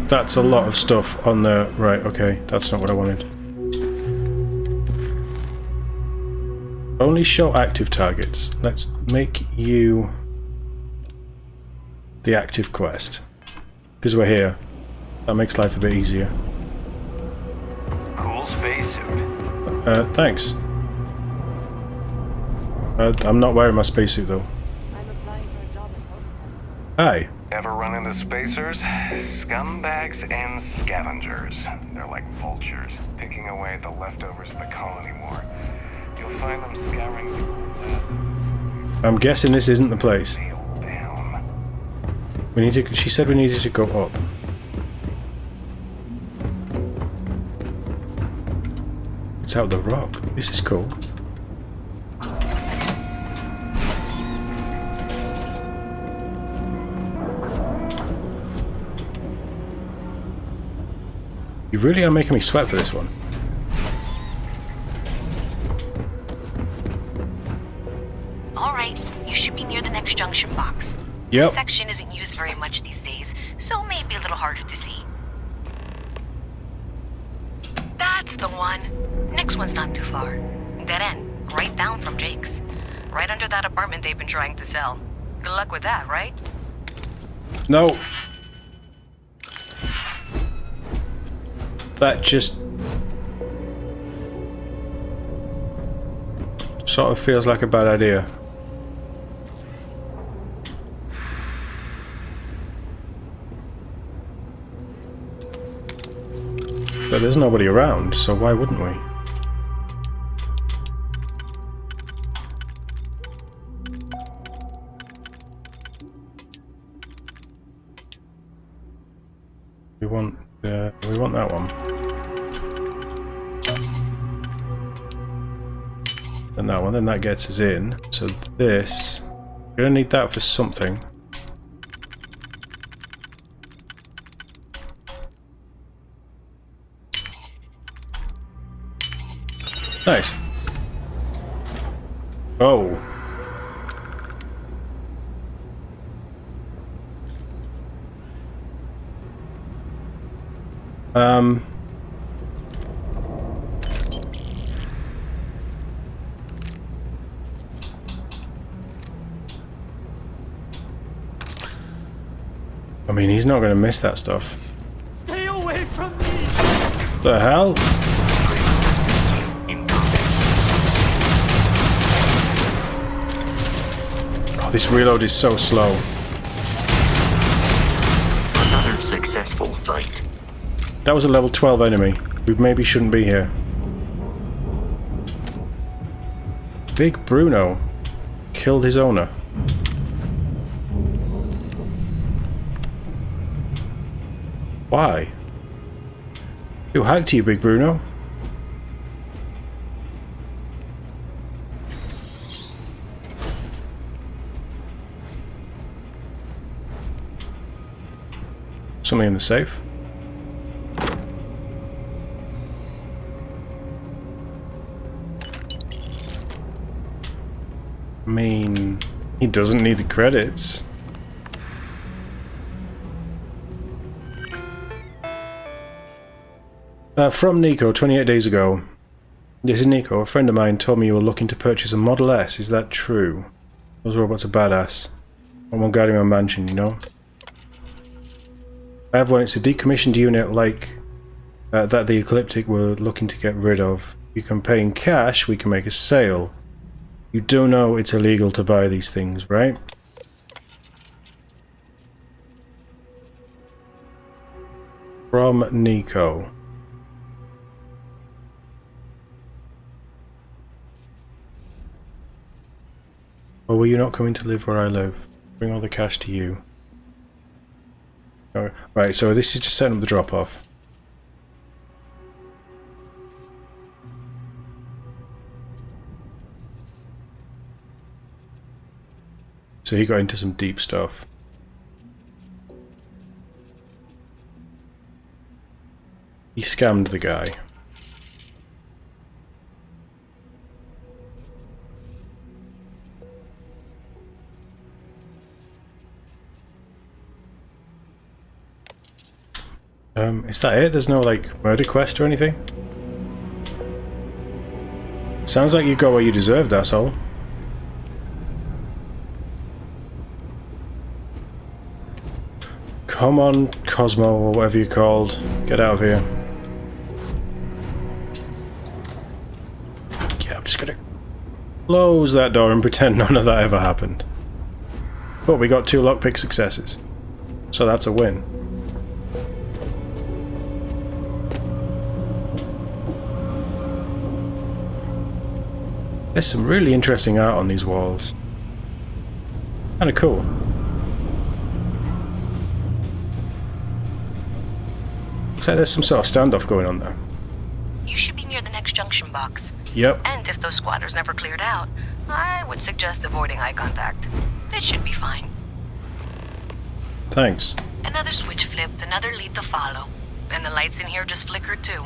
That's a lot of stuff on there. Right, okay. That's not what I wanted. Only show active targets. Let's make you the active quest. Because we're here. That makes life a bit easier. Cool spacesuit. Thanks. I'm not wearing my spacesuit though. I'm applying for a job at home. Hi. Ever run into spacers? Scumbags and scavengers. They're like vultures, picking away at the leftovers of the colony war. You'll find them scouring the I'm guessing this isn't the place. down. We need to. She said we needed to go up. It's out the rock. This is cool. You really are making me sweat for this one. Alright, you should be near the next junction box. Yep. This section isn't used very much these days, so maybe a little harder to see. That's the one. Next one's not too far. Dead end, right down from Jake's. Right under that apartment they've been trying to sell. Good luck with that, right? No. That just sort of feels like a bad idea. But there's nobody around, so why wouldn't we? We want that one. And that one, then that gets us in. So this, we're gonna need that for something. Nice. Oh. I mean, he's not going to miss that stuff. Stay away from me! The hell? Oh, this reload is so slow. Another successful fight. That was a level 12 enemy. We maybe shouldn't be here. Big Bruno killed his owner. Why? Who hacked you, Big Bruno? Something in the safe? I mean, he doesn't need the credits. From Nico, 28 days ago. This is Nico. A friend of mine told me you were looking to purchase a Model S. Is that true? Those robots are badass. I want guarding my mansion, you know? I have one. It's a decommissioned unit like that the Ecliptic were looking to get rid of. You can pay in cash, we can make a sale. You do know it's illegal to buy these things, right? From Nico. Or were you not coming to live where I live? Bring all the cash to you. Oh, right, so this is just setting up the drop-off. So he got into some deep stuff. He scammed the guy. Is that it? There's no, like, murder quest or anything? Sounds like you got what you deserved, asshole. Come on, Cosmo, or whatever you're called. Get out of here. Yeah, I'm just gonna close that door and pretend none of that ever happened. But we got 2 lockpick successes. So that's a win. There's some really interesting art on these walls. Kinda cool. Looks like there's some sort of standoff going on there. You should be near the next junction box. Yep. And if those squatters never cleared out, I would suggest avoiding eye contact. It should be fine. Thanks. Another switch flipped, another lead to follow. And the lights in here just flickered too.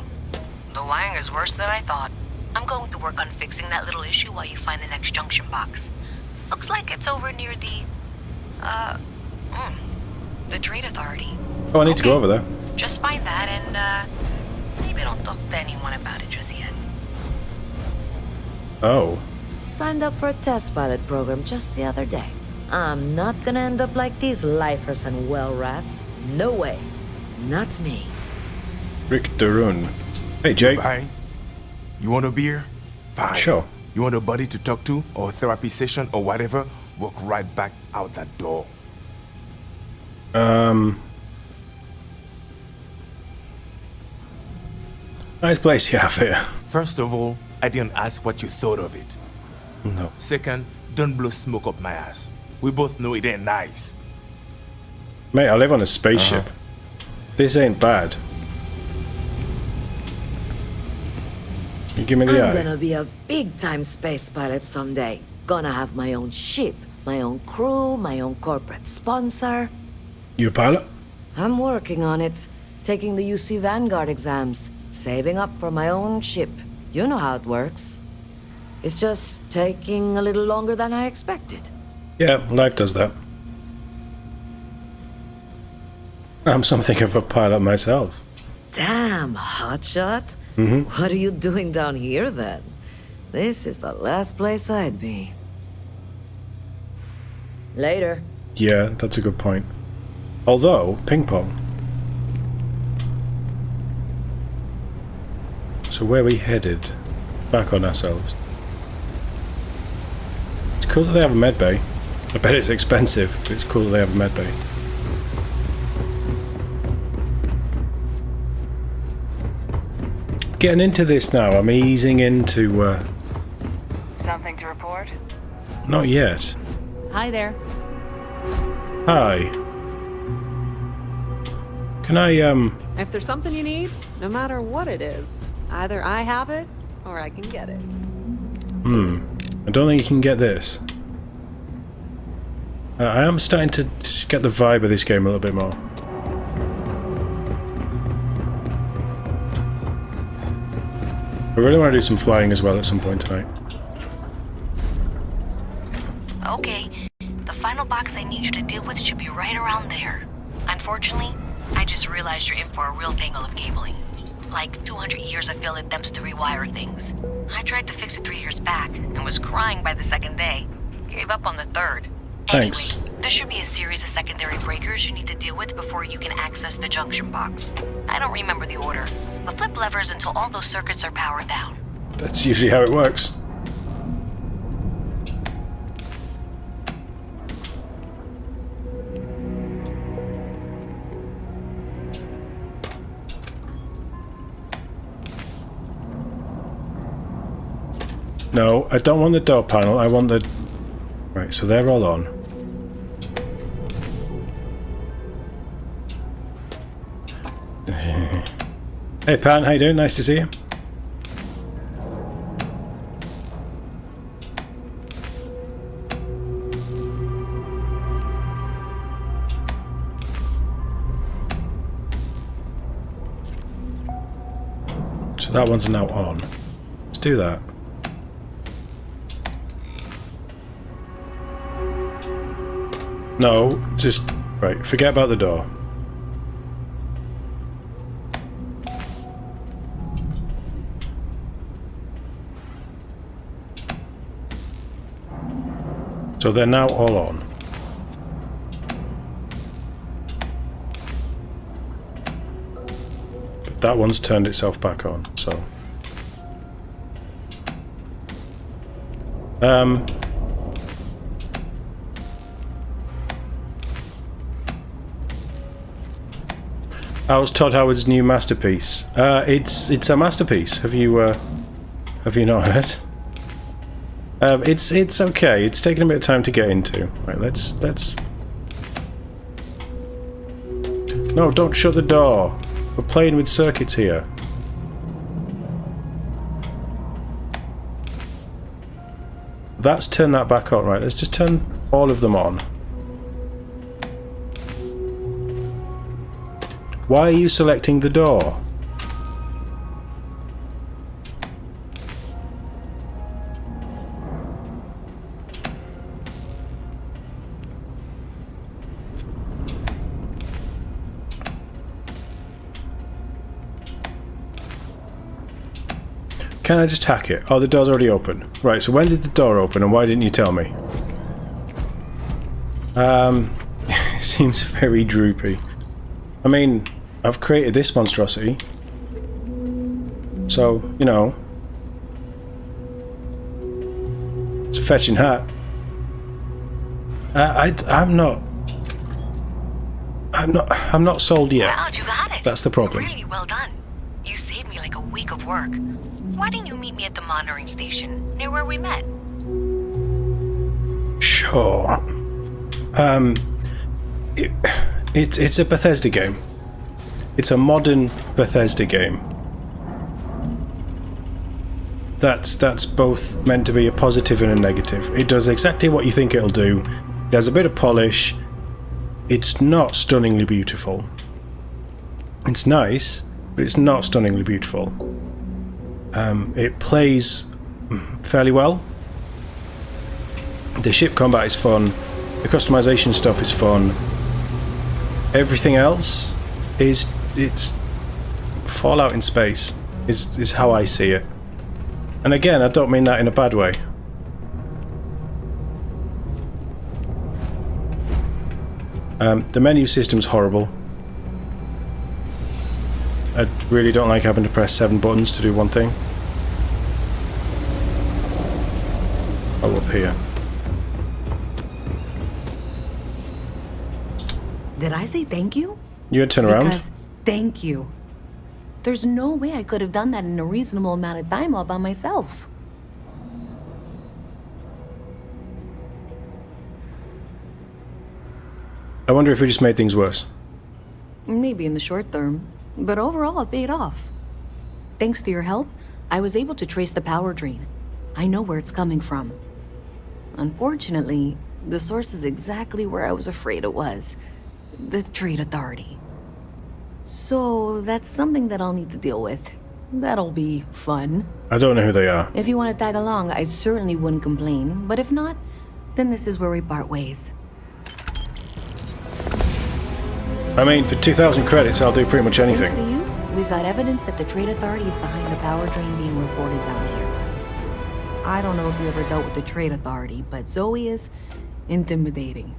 The wiring is worse than I thought. I'm going to work on fixing that little issue while you find the next junction box. Looks like it's over near the Trade Authority. Oh, I need to go over there. Just find that and, maybe don't talk to anyone about it just yet. Oh. Signed up for a test pilot program just the other day. I'm not gonna end up like these lifers and well rats. No way. Not me. Rick Darun. Hey, Jake. Hi. You want a beer? Fine. Sure. You want a buddy to talk to, or a therapy session, or whatever? Walk right back out that door. Nice place you have here. First of all, I didn't ask what you thought of it. No. Second, don't blow smoke up my ass. We both know it ain't nice. Mate, I live on a spaceship. This ain't bad. You give me the I'm eye. gonna be a big-time space pilot someday. Gonna have my own ship, my own crew, my own corporate sponsor. You a pilot? I'm working on it. Taking the UC Vanguard exams. Saving up for my own ship. You know how it works. It's just taking a little longer than I expected. Yeah, life does that. I'm something of a pilot myself. Damn, hotshot. What are you doing down here then? This is the last place I'd be. Later. Yeah, that's a good point. Although, ping pong. So where are we headed? Back on ourselves. It's cool that they have a med bay. I bet it's expensive, but it's cool that they have a med bay. Getting into this now. I'm easing into, Something to report? not yet. Hi there. Hi. Can I, If there's something you need, no matter what it is, either I have it or I can get it. I don't think you can get this. I am starting to just get the vibe of this game a little bit more. I really want to do some flying as well at some point tonight. Okay, the final box I need you to deal with should be right around there. Unfortunately, I just realized you're in for a real tangle of cabling. Like 200 years of field attempts to rewire things. I tried to fix it 3 years back and was crying by the second day. Gave up on the third. Thanks. Anyway, there should be a series of secondary breakers you need to deal with before you can access the junction box. I don't remember the order, but flip levers until all those circuits are powered down. That's usually how it works. No, I don't want the door panel, I want the... Right, so they're all on. Hey Pan, how you doing? Nice to see you. So that one's now on. Let's do that. No, just... Right, forget about the door. So they're now all on. But that one's turned itself back on, so... How's Todd Howard's new masterpiece? It's a masterpiece. Have you not heard? It's okay. It's taken a bit of time to get into. Right, let's. No, don't shut the door. We're playing with circuits here. That's turned that back on. Right, let's just turn all of them on. Why are you selecting the door? Can I just hack it? Oh, the door's already open. Right, so when did the door open and why didn't you tell me? It seems very droopy. I mean, I've created this monstrosity. So, you know. It's a fetching hat. I'm not sold yet. Wow, you got it. That's the problem. Really well done. You saved me like a week of work. Why didn't you meet me at the monitoring station, near where we met? Sure. It's a Bethesda game. It's a modern Bethesda game. That's both meant to be a positive and a negative. It does exactly what you think it'll do. It has a bit of polish. It's not stunningly beautiful. It's nice, but it's not stunningly beautiful. It plays fairly well. The ship combat is fun. The customization stuff is fun. Everything else it's Fallout in space is how I see it. And again, I don't mean that in a bad way. The menu system's horrible. I really don't like having to press 7 buttons to do one thing. Oh, up here. Did I say thank you? You had to turn around? Because thank you. There's no way I could have done that in a reasonable amount of time all by myself. I wonder if we just made things worse. Maybe in the short term, but overall it paid off. Thanks to your help, I was able to trace the power drain. I know where it's coming from. Unfortunately, the source is exactly where I was afraid it was. The Trade Authority. So that's something that I'll need to deal with. That'll be fun. I don't know who they are. If you want to tag along, I certainly wouldn't complain. But if not, then this is where we part ways. I mean, for 2,000 credits, I'll do pretty much anything. Thanks to you, we've got evidence that the Trade Authority is behind the power drain being reported down here. I don't know if you ever dealt with the Trade Authority, but Zoe is intimidating.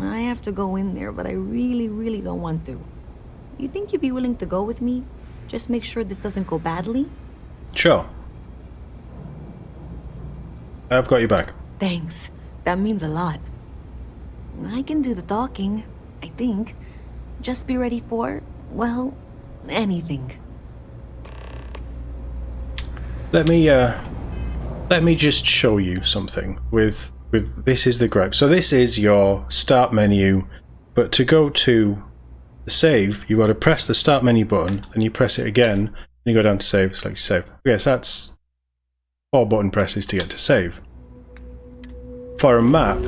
I have to go in there, but I really don't want to. You think you'd be willing to go with me? Just make sure this doesn't go badly? Sure. I've got your back. Thanks. That means a lot. I can do the talking, I think. Just be ready for, well, anything. Let me just show you something with this is the gripe. So this is your start menu, but to go to the save, you got to press the start menu button, then you press it again, and you go down to save, select save. Yes, that's 4 button presses to get to save. For a map,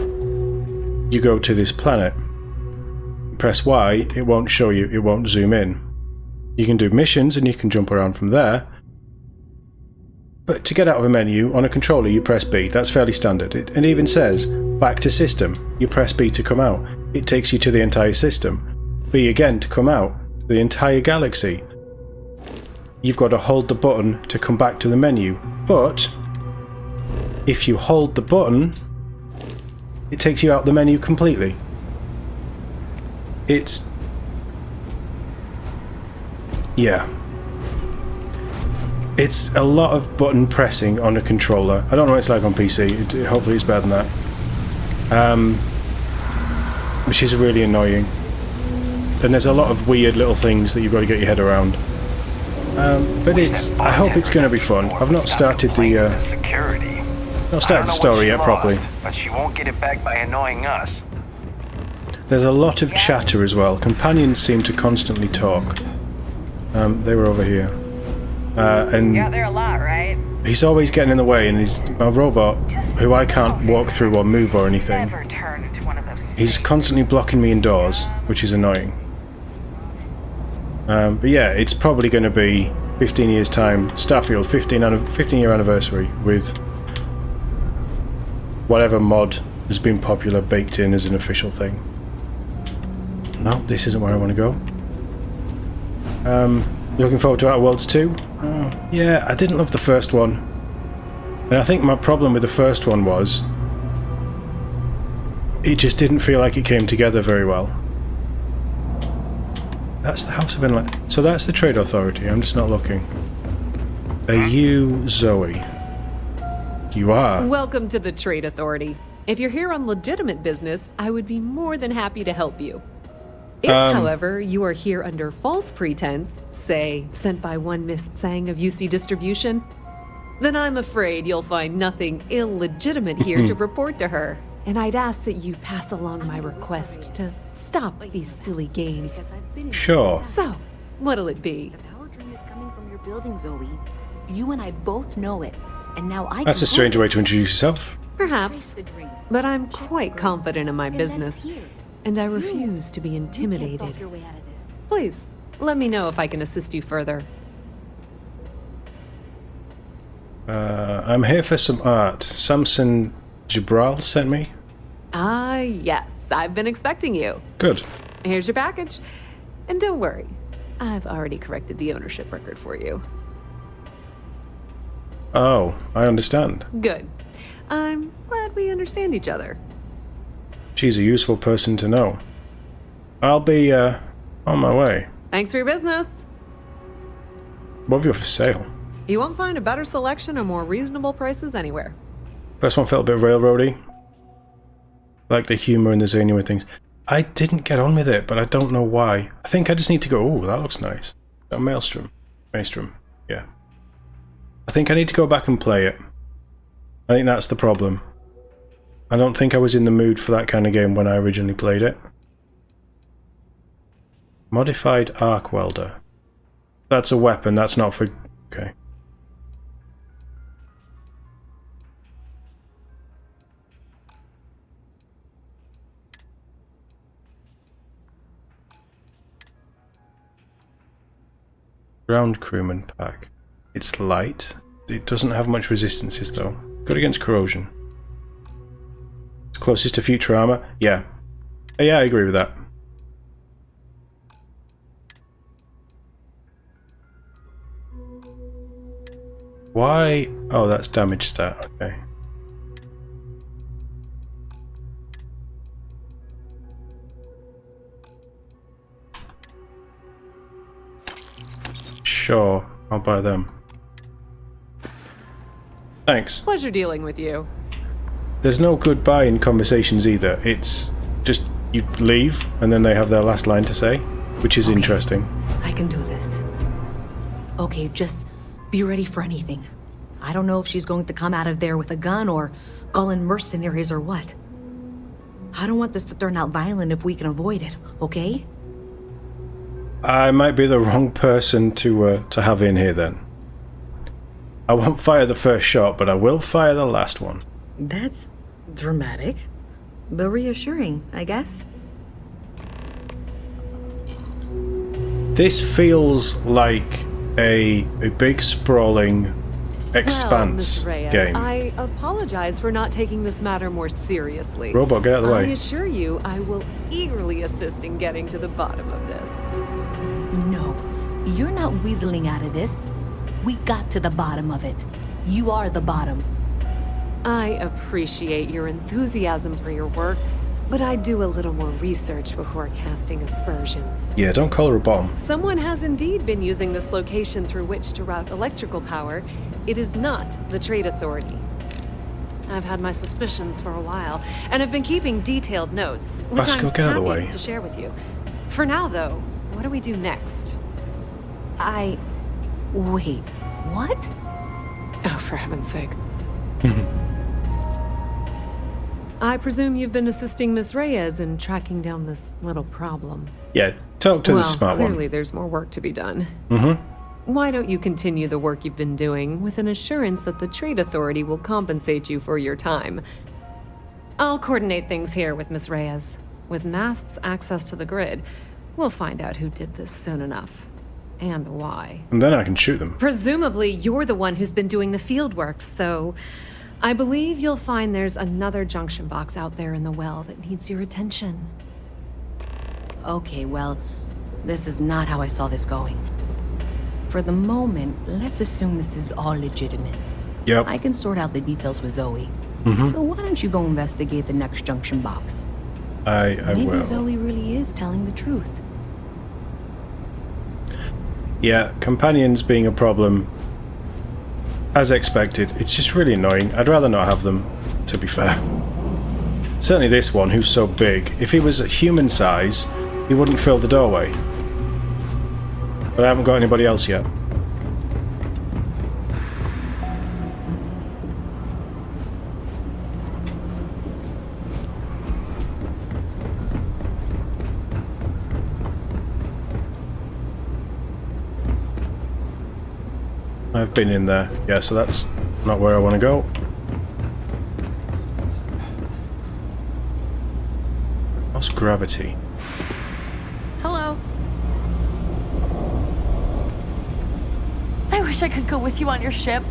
you go to this planet, press Y, it won't show you, it won't zoom in. You can do missions and you can jump around from there. But to get out of a menu, on a controller you press B, that's fairly standard. It even says, back to system, you press B to come out. It takes you to the entire system. B again to come out, the entire galaxy. You've got to hold the button to come back to the menu, but if you hold the button it takes you out the menu completely. It's... yeah. It's a lot of button pressing on a controller. I don't know what it's like on PC. Hopefully it's better than that. Which is really annoying. And there's a lot of weird little things that you've got to get your head around. But it's... I hope it's going to be fun. I've not started the story yet properly. But she won't get it back by annoying us. There's a lot of chatter as well. Companions seem to constantly talk. They were over here. And Yeah, they're a lot, right? he's always getting in the way, and he's a robot who I can't walk through or move or anything. Never turn into one of those. He's constantly blocking me indoors, which is annoying. But yeah, it's probably going to be 15 years time, Starfield 15-year anniversary with whatever mod has been popular baked in as an official thing. No, this isn't where I want to go. Looking forward to Outer Worlds 2? Yeah, I didn't love the first one. And I think my problem with the first one was it just didn't feel like it came together very well. That's the House of Inlet. So that's the Trade Authority. I'm just not looking. Are you Zoe? You are. Welcome to the Trade Authority. If you're here on legitimate business, I would be more than happy to help you. If, however, you are here under false pretense, say, sent by one Miss Tsang of UC Distribution, then I'm afraid you'll find nothing illegitimate here to report to her. And I'd ask that you pass along my request to stop these silly games. Sure. So, what'll it be? The power drain is coming from your building, Zoe. You and I both know it. And now I That's a strange way to introduce yourself. Perhaps. But I'm quite confident in my business. And I refuse to be intimidated. Please, let me know if I can assist you further. I'm here for some art. Samson Jabral sent me. Ah, yes. I've been expecting you. Good. Here's your package. And don't worry. I've already corrected the ownership record for you. Oh, I understand. Good. I'm glad we understand each other. She's a useful person to know. I'll be, on my way. Thanks for your business. What have you got for sale? You won't find a better selection or more reasonable prices anywhere. First one felt a bit railroady. Like the humour and the zany with things. I didn't get on with it, but I don't know why. I think I just need to go, oh, that looks nice. That Maelstrom. Yeah. I think I need to go back and play it. I think that's the problem. I don't think I was in the mood for that kind of game when I originally played it. Modified arc welder. That's a weapon, that's not for... okay. Ground crewman pack. It's light. It doesn't have much resistances though. Good against corrosion. It's closest to future armor. Yeah. Yeah, I agree with that. Why? Oh, that's damage stat. Okay. Sure, I'll buy them. Thanks. Pleasure dealing with you. There's no goodbye in conversations either. It's just you leave and then they have their last line to say, which is interesting. I can do this. Okay, just be ready for anything. I don't know if she's going to come out of there with a gun or call in mercenaries or what. I don't want this to turn out violent if we can avoid it, okay? I might be the wrong person to have in here then. I won't fire the first shot, but I will fire the last one. That's dramatic, but reassuring, I guess. This feels like a big sprawling expanse well, Ms. Reyes, game. I apologize for not taking this matter more seriously. Robot, get out of the I way. assure you, I will eagerly assist in getting to the bottom of this. No, you're not weaseling out of this. We got to the bottom of it. You are the bottom. I appreciate your enthusiasm for your work, but I'd do a little more research before casting aspersions. Yeah, don't call her a bomb. Someone has indeed been using this location through which to route electrical power. It is not the Trade Authority. I've had my suspicions for a while, and have been keeping detailed notes, which Vasco, I'm get out of the happy way. to share with you. For now, though, what do we do next? Wait, what? Oh, for heaven's sake. I presume you've been assisting Miss Reyes in tracking down this little problem. Yeah, talk to the smart clearly one. there's more work to be done. Mm-hmm. Why don't you continue the work you've been doing with an assurance that the Trade Authority will compensate you for your time? I'll coordinate things here with Miss Reyes. With Mast's access to the grid, we'll find out who did this soon enough. And why. And then I can shoot them. Presumably, you're the one who's been doing the field work, so I believe you'll find there's another junction box out there in the well that needs your attention. Okay, well, this is not how I saw this going. For the moment, let's assume this is all legitimate. Yep. I can sort out the details with Zoe. Mm-hmm. So why don't you go investigate the next junction box? I Maybe will. Zoe really is telling the truth. Yeah, companions being a problem. As expected, it's just really annoying. I'd rather not have them, to be fair. Certainly this one, who's so big. If he was a human size, he wouldn't fill the doorway. But I haven't got anybody else yet. I've been in there. Yeah, so that's not where I want to go. What's gravity? Hello. I wish I could go with you on your ship,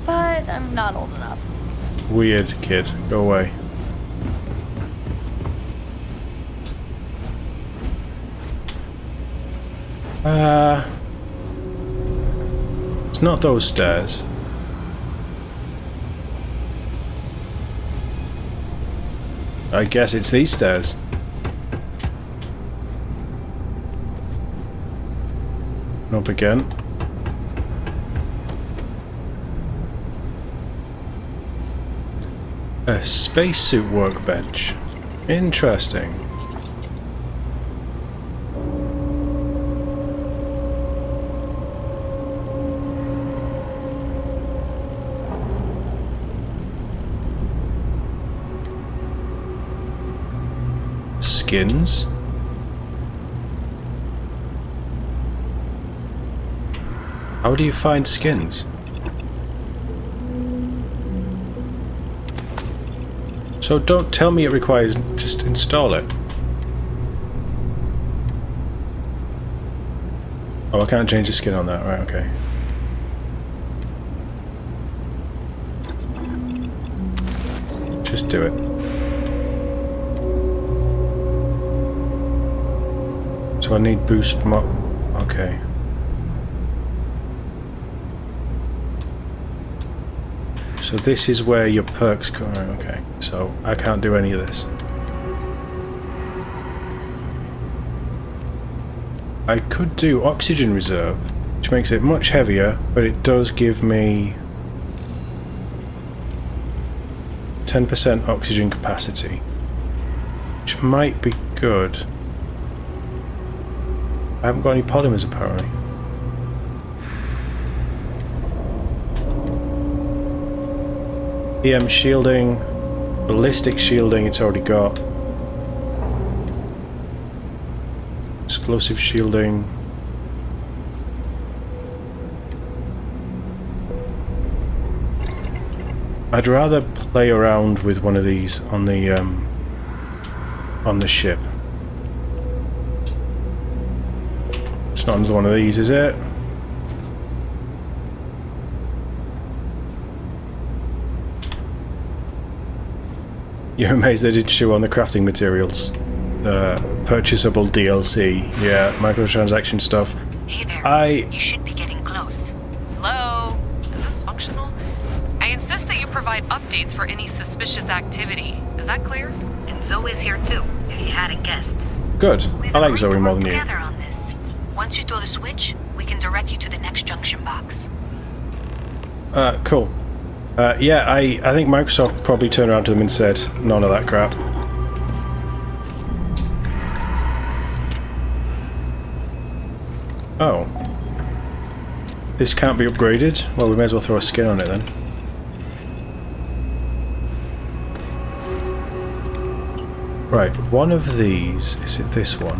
but I'm not old enough. Weird kid. Go away. It's not those stairs. I guess it's these stairs. Up again. A spacesuit workbench. Interesting. Skins. How do you find skins? So don't tell me it requires, just install it. Oh, I can't change the skin on that, right, okay. Just do it. So I need boost okay. So this is where your perks come. Right, okay. So I can't do any of this. I could do oxygen reserve, which makes it much heavier, but it does give me 10% oxygen capacity, which might be good. I haven't got any polymers apparently. EM shielding, ballistic shielding, it's already got. Explosive shielding. I'd rather play around with one of these on the ship. It's not another one of these, is it? You're amazed they didn't show on the crafting materials. Purchasable DLC. Yeah, microtransaction stuff. Hey there. You should be getting close. Hello? Is this functional? I insist that you provide updates for any suspicious activity. Is that clear? And Zoe's here too, if you hadn't guessed. Good. We've I like agreed Zoe to more work than you. together on this. Once you throw the switch, we can direct you to the next junction box. Cool. Yeah, I think Microsoft probably turned around to them and said, none of that crap. Oh. This can't be upgraded? Well, we may as well throw a skin on it then. Right, one of these, is it this one?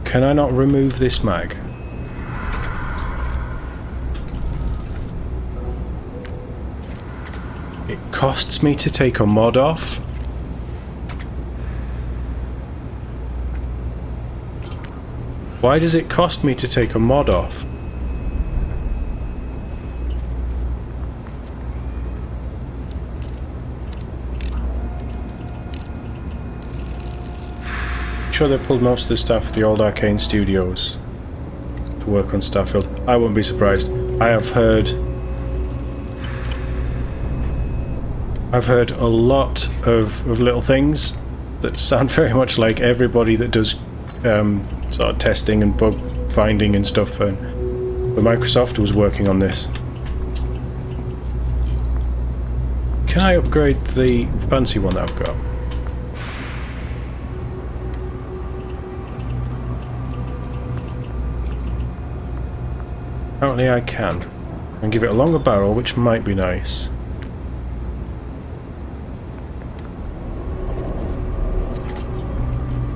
Can I not remove this mag? It costs me to take a mod off? Why does it cost me to take a mod off? I'm sure they pulled most of the staff of the old Arcane Studios to work on Starfield. I wouldn't be surprised. I've heard a lot of little things that sound very much like everybody that does sort of testing and bug finding and stuff, but Microsoft was working on this. Can I upgrade the fancy one that I've got? Apparently I can. And give it a longer barrel, which might be nice.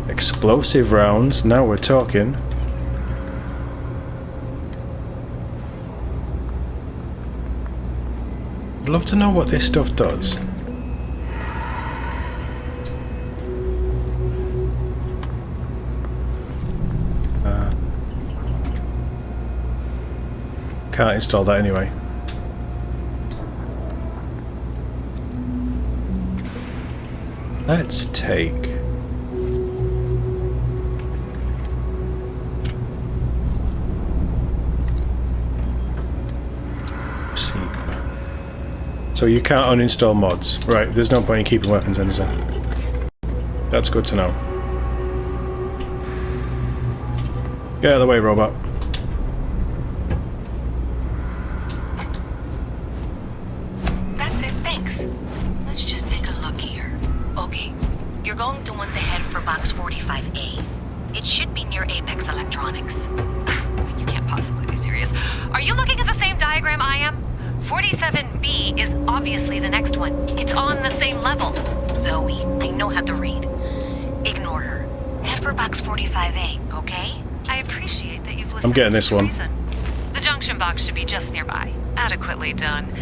Explosive rounds, now we're talking. I'd love to know what this stuff does. Can't install that anyway. Let's take... So you can't uninstall mods. Right, there's no point in keeping weapons in, is there? That's good to know. Get out of the way, robot. That's it, thanks. Let's just take a look here. Okay, you're going to want to head for box 45A. It should be near Apex Electronics. You can't possibly be serious. Are you looking at the same diagram I am? 47B is obviously the next one. It's on the same level. Zoe, I know how to read. Ignore her. Head for box 45A, okay? I appreciate that you've listened. I'm getting this to one. reason. The junction box should be just nearby. Adequately done.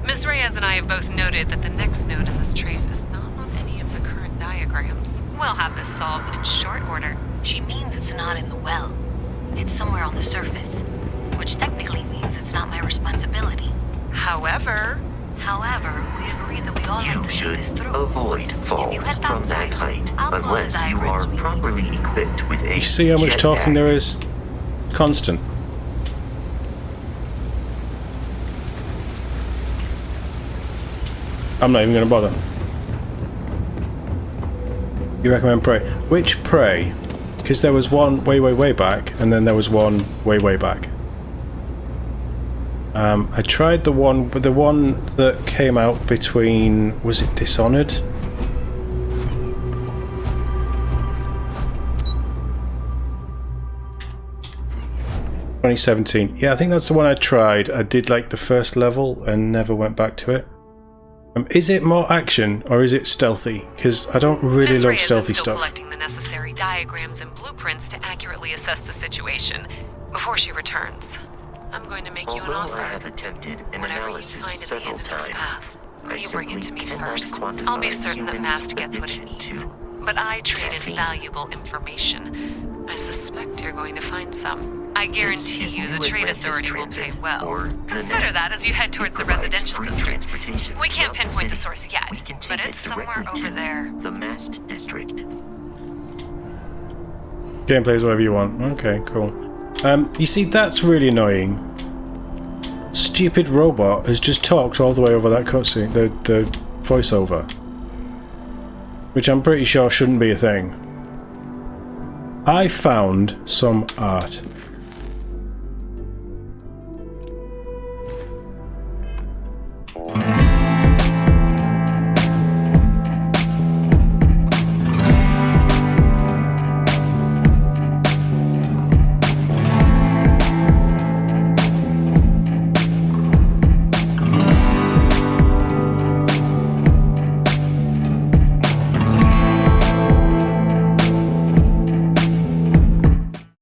Miss Reyes and I have both noted that the next node in this trace is not on any of the current diagrams. We'll have this solved in short order. She means it's not in the well. It's somewhere on the surface. Which technically means it's not my responsibility. However, we agreed that we all You like to see should this through. avoid falls If you head from topside, that height I'll plot the unless you diagrams are we need. properly equipped with a You see how much jetpack. talking there is? Constant. I'm not even going to bother. You recommend Prey? Which Prey? Because there was one way back, and then there was one way back. I tried the one that came out between, was it Dishonored? ...2017. Yeah, I think that's the one I tried. I did like the first level and never went back to it. Is it more action or is it stealthy? Because I don't really Miss love Reyes stealthy is still stuff. collecting the necessary diagrams and blueprints to accurately assess the situation before she returns. I'm going to make you an Although I have offer. attempted an Whatever you analysis find at the several end of this times, path, I you bring it to simply me cannot first. quantify I'll be certain that humans' Mast gets what it addiction needs. to But I trade in caffeine. valuable information. I suspect you're going to find some. I guarantee you the New Trade Atlantis Authority will pay Transit, well. or the Consider NET. that as you head towards the It provides residential free district. transportation We can't throughout the pinpoint the city. source yet, We can take but it it's somewhere directly over to there. The Mast District. Gameplay is whatever you want. Okay, cool. You see, that's really annoying. Stupid robot has just talked all the way over that cutscene, the voiceover. Which I'm pretty sure shouldn't be a thing. I found some art.